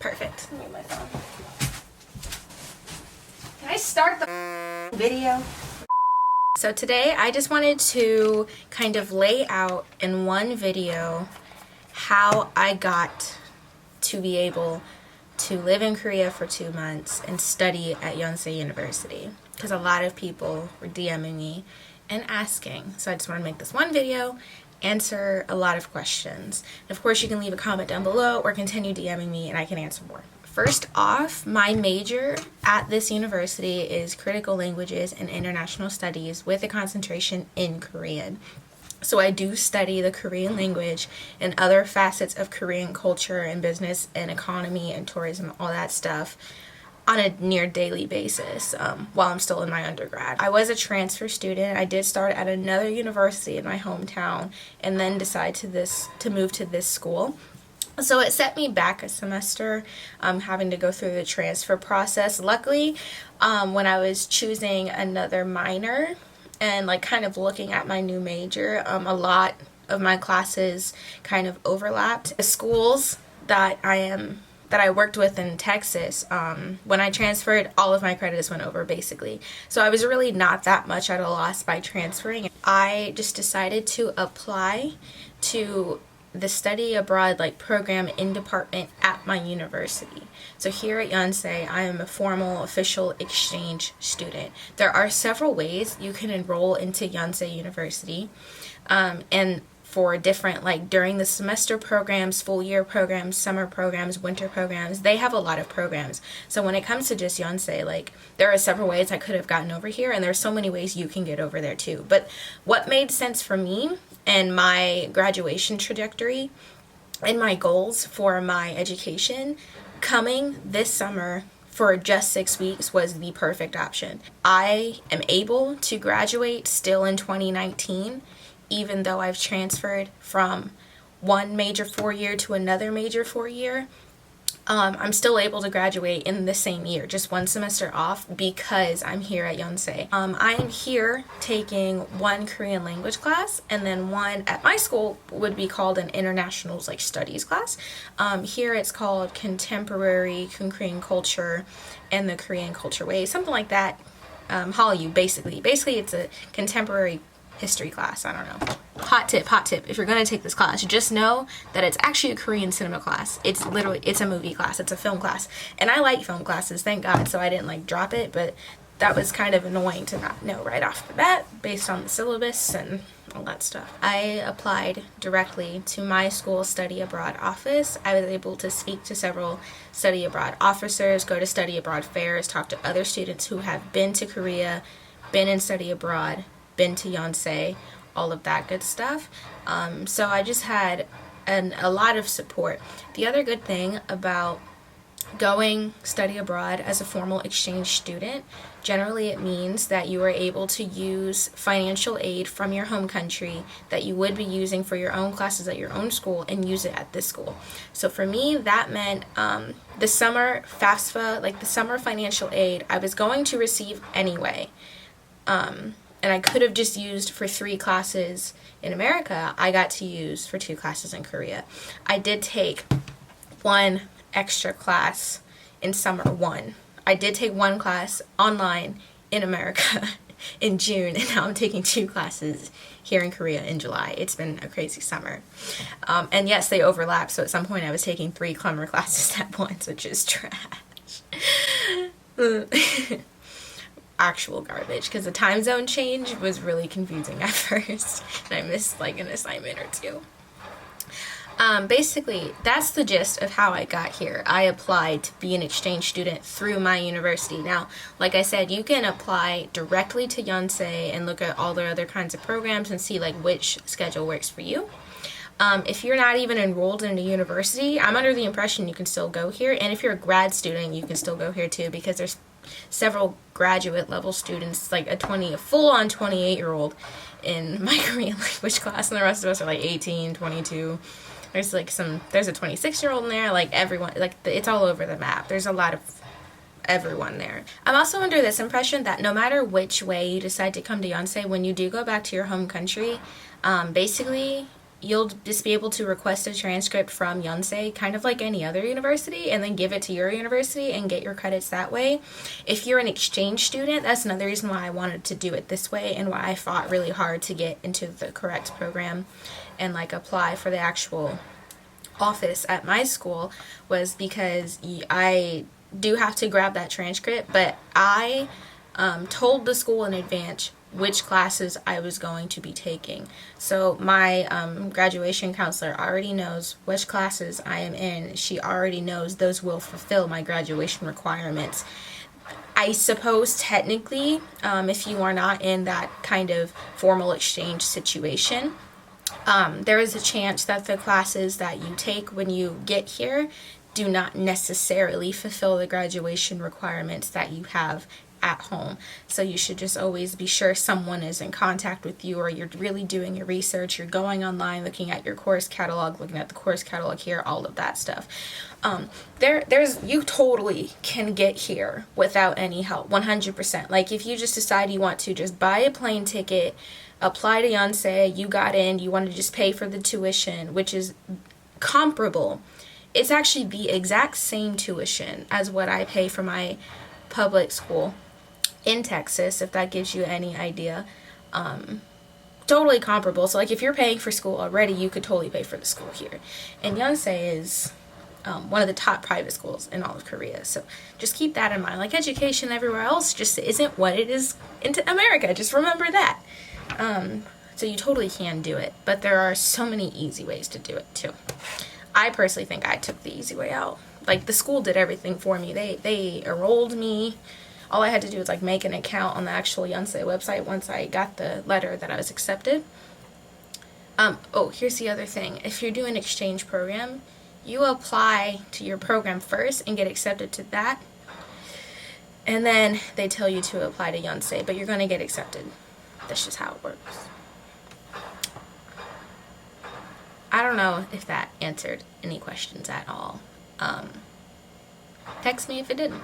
Perfect. Let me get my phone. Can I start the video? So today I just wanted to kind of lay out in one video how I got to be able to live in Korea for 2 months and study at Yonsei University, because a lot of people were DMing me and asking. So I just want to make this one video, answer a lot of questions. And of course, you can leave a comment down below or continue DMing me and I can answer more. First off, my major at this university is critical languages and international studies with a concentration in Korean. So I do study the Korean language and other facets of Korean culture and business and economy and tourism, all that stuff, on a near daily basis while I'm still in my undergrad. I was a transfer student. I did start at another university in my hometown and then decide to move to this school. So it set me back a semester, having to go through the transfer process. Luckily, when I was choosing another minor and like kind of looking at my new major, a lot of my classes kind of overlapped. The schools that I worked with in Texas, when I transferred, all of my credits went over basically. So I was really not that much at a loss by transferring. I just decided to apply to the study abroad program in department at my university. So here at Yonsei, I am a formal official exchange student. There are several ways you can enroll into Yonsei University, and for different during the semester programs, full year programs, summer programs, winter programs, they have a lot of programs. So when it comes to just Yonsei, there are several ways I could have gotten over here, and there's so many ways you can get over there too. But what made sense for me and my graduation trajectory and my goals for my education, coming this summer for just 6 weeks was the perfect option. I am able to graduate still in 2019, even though I've transferred from one major 4-year to another major 4-year. I'm still able to graduate in the same year, just one semester off, because I'm here at Yonsei. I am here taking one Korean language class, and then one at my school would be called an international studies class. Here it's called Contemporary Korean Culture and the Korean Culture Way, something like that. Hallyu, basically. Basically, it's a contemporary history class. I don't know. Hot tip. If you're going to take this class, just know that it's actually a Korean cinema class. It's a movie class. It's a film class. And I like film classes, thank God, so I didn't drop it, but that was kind of annoying to not know right off the bat based on the syllabus and all that stuff. I applied directly to my school study abroad office. I was able to speak to several study abroad officers, go to study abroad fairs, talk to other students who have been to Korea, been in study abroad, been to Yonsei, all of that good stuff. So I just had a lot of support. The other good thing about going study abroad as a formal exchange student, generally it means that you are able to use financial aid from your home country that you would be using for your own classes at your own school and use it at this school. So for me, that meant the summer FAFSA, the summer financial aid, I was going to receive anyway. And I could have just used for 3 classes in America. I got to use for 2 classes in Korea. I did take 1 extra class in summer 1. I did take 1 class online in America in June, and now I'm taking 2 classes here in Korea in July. It's been a crazy summer. And yes, they overlap, so at some point I was taking 3 summer classes at once, which is trash. Actual garbage, because the time zone change was really confusing at first, and I missed an assignment or 2. Basically, that's the gist of how I got here. I applied to be an exchange student through my university. Now, like I said, you can apply directly to Yonsei and look at all the other kinds of programs and see which schedule works for you. If you're not even enrolled in a university, I'm under the impression you can still go here, and if you're a grad student, you can still go here too, because there's several graduate level students, a full-on 28-year-old in my Korean language class, and the rest of us are 18, 22. There's there's a 26-year-old in there, everyone, it's all over the map. There's a lot of everyone there. I'm also under this impression that no matter which way you decide to come to Yonsei, when you do go back to your home country, basically you'll just be able to request a transcript from Yonsei, kind of like any other university, and then give it to your university and get your credits that way. If you're an exchange student, that's another reason why I wanted to do it this way and why I fought really hard to get into the correct program and like apply for the actual office at my school, was because I do have to grab that transcript, but I told the school in advance which classes I was going to be taking. So my graduation counselor already knows which classes I am in. She already knows those will fulfill my graduation requirements. I suppose technically, if you are not in that kind of formal exchange situation, there is a chance that the classes that you take when you get here do not necessarily fulfill the graduation requirements that you have at home. So you should just always be sure someone is in contact with you, or you're really doing your research, you're going online, looking at your course catalog, looking at the course catalog here, all of that stuff. You totally can get here without any help, 100%. Like if you just decide you want to just buy a plane ticket, apply to Yonsei, you got in, you want to just pay for the tuition, which is comparable. It's actually the exact same tuition as what I pay for my public school in Texas, if that gives you any idea. Totally comparable. So like if you're paying for school already, you could totally pay for the school here. And Yonsei is one of the top private schools in all of Korea. So just keep that in mind. Like education everywhere else just isn't what it is in America. Just remember that. So you totally can do it, but there are so many easy ways to do it too. I personally think I took the easy way out. Like the school did everything for me. They enrolled me. All I had to do was like make an account on the actual Yonsei website once I got the letter that I was accepted. Oh, here's the other thing. If you're doing an exchange program, you apply to your program first and get accepted to that. And then they tell you to apply to Yonsei, but you're going to get accepted. That's just how it works. I don't know if that answered any questions at all. Text me if it didn't.